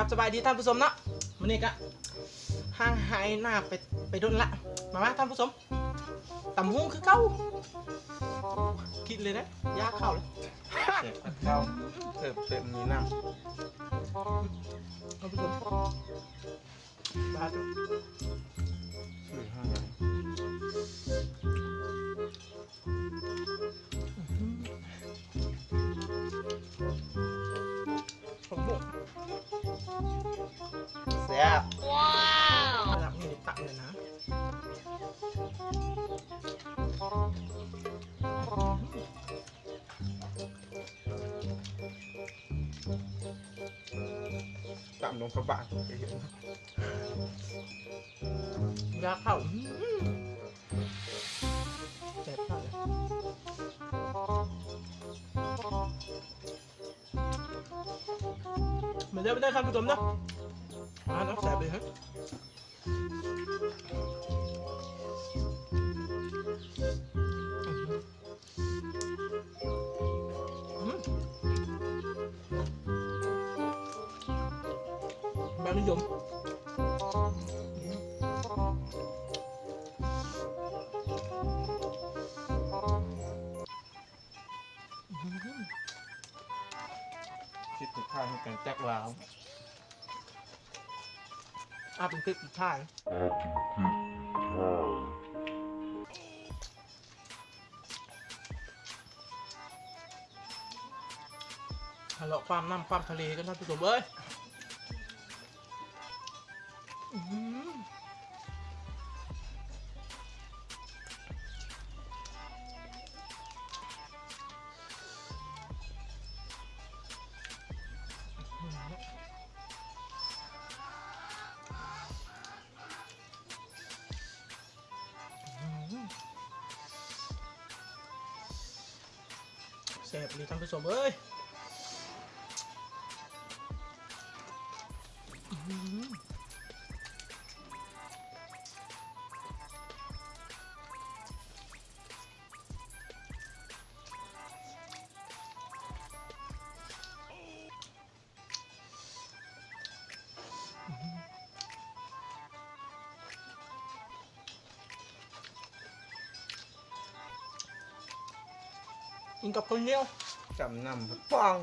ครับสบายดีท่านผู้ชมเนาะวันนี้ก็ห่างหายหน้าไปโดนละมาท่านผู้ชมตำหุ้งคือเก้าคิดเลยนะยากเข้าเลย เจ็บอัดเข้าเติมมีน้ำ ท่านผู้ชมบาด คือห้างอย่าง ผมบุก แซ่บ หลังนี่ตักเลยนะตามลงกระบะไปเห็น ยากเข้าเจ็บมากเลยมาเด้อท่านผู้ชมเนาะมาแล้วแสบเลยฮะแบบนิยมคิดถึงข้าวให้กันแจ็คลาว เป็นคลิปสุดท้ายทะเลาะความน้ำความทะเลกันท่านผู้ชมเอ้ยแซ่บเลยท่านผู้ชมเอ้ยกินกับข้าวเหนียว จำนำป้อง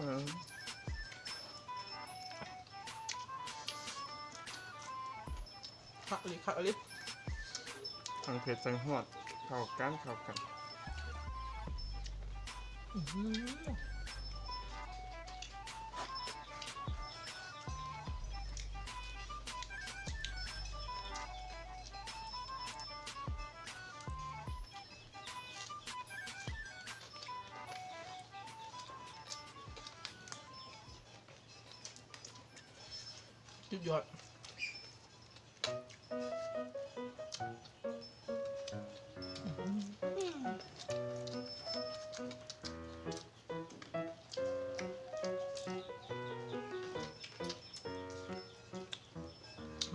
ขักอะไรขักอะไร ทางเพชรสังหอดเข้ากันสุดยอด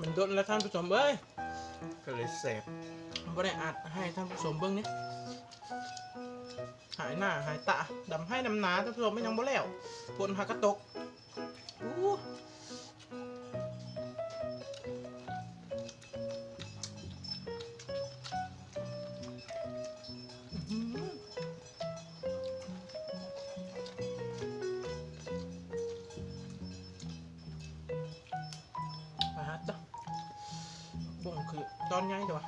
มันโดนแล้วท่านผู้ชมเอ้ย ก็เลยแซ่บ ผมไม่ได้อัดให้ท่านผู้ชมเบิ้งนี่หายหน้าหายตาดำให้ดำหนาท่านผู้ชมไม่ยังบ่แล้วฝนหักกระตกอู้มาฮัทจ้ะบ่งคือตอนไงเดี๋ยววะ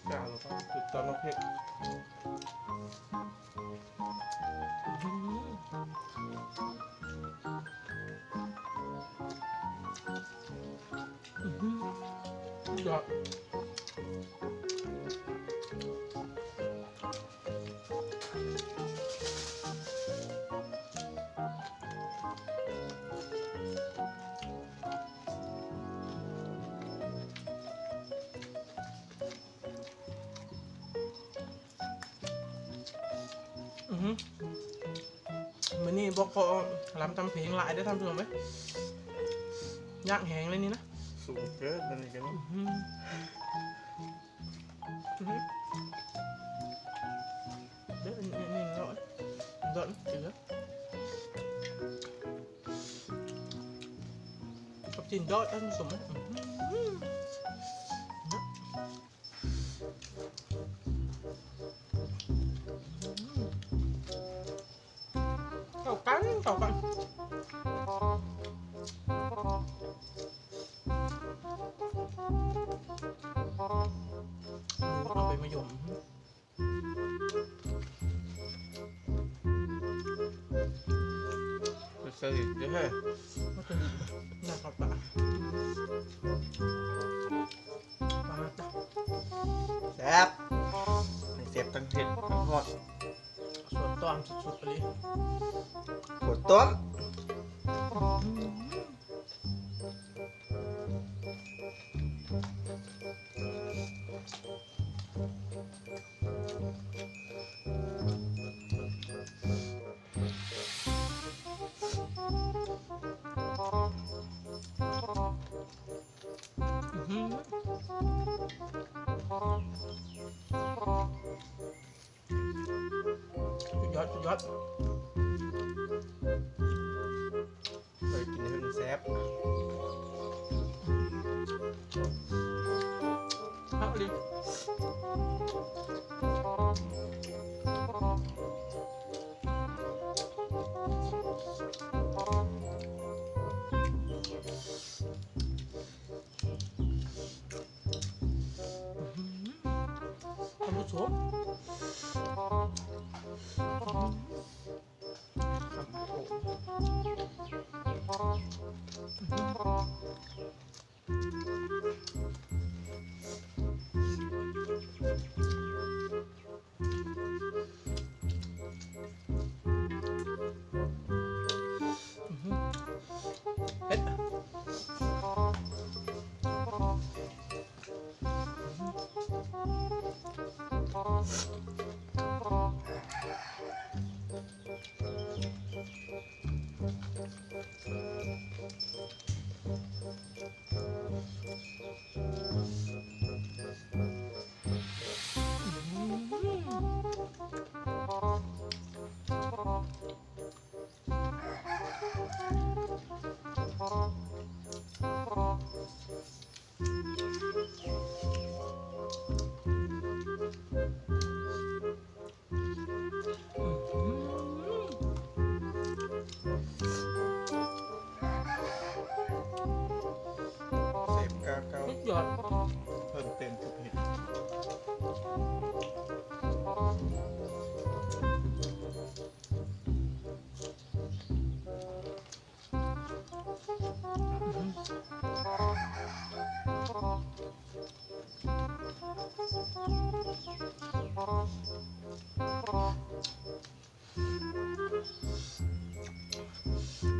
กาวแล้วก็คือตอนน้ำเพชรยอดมื้อนี้บอกพอลำทำเพลงหลายได้ทำถูกไหมย่างแหงเลยนี่นะ สูงเกินอันนี้กัน โดนถือกับจินดอดท่านผู้ชมนะเข้ากันเข้ากันเอาไปมะยมสลิดเด้อ ก็จะดีน่าขับปะมาจ้ะ แซ่บให้เสียบทั้งเผ็ดทั้งฮอด ส่วนต้อมสุดๆไปเลย กดต้มสุดยอดไปกินให้มันแซ่บ เอาเลยท่านผู้ชมเผ็ดเก้า สุดยอด เพิ่มเต็มทุกเผ็ด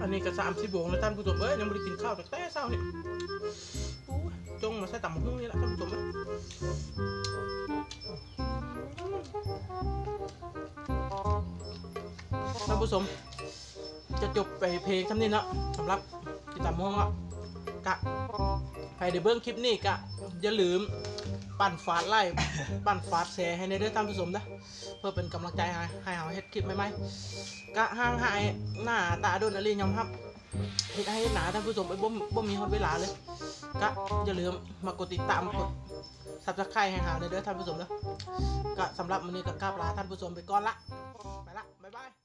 อันนี้ก็30 โมงแล้วท่านผู้ชมยังไม่ได้กินข้าวแต่เช้านี่จงมาใส่ตำหุ้งนี่แหละท่านผู้ชมท่านผู้ชมจะจบไปเพลงคำนี้เนาะสำหรับกินตำหุ้งอ่ะกะใครได้เบิ้งคลิปนี้กะอย่าลืมปั่นฝาดไล่ปั่นฝาดแชร์ให้ในเด้อท่านผู้ชมนะเพื่อเป็นกำลังใจให้เราเฮ็ดคลิปใหม่ๆกะห่างหายหน้าตาโดนอะไรยอมรับเฮ็ดให้หนาท่านผู้ชมไปบ่มีฮอดเวลาเลยก็อย่าลืมมากดติดตามกด Subscribe ให้หาในเด้อท่านผู้ชมนะก็สำหรับมื้อนี้ก็กราบลาท่านผู้ชมไปก่อนละไปละบ๊ายบาย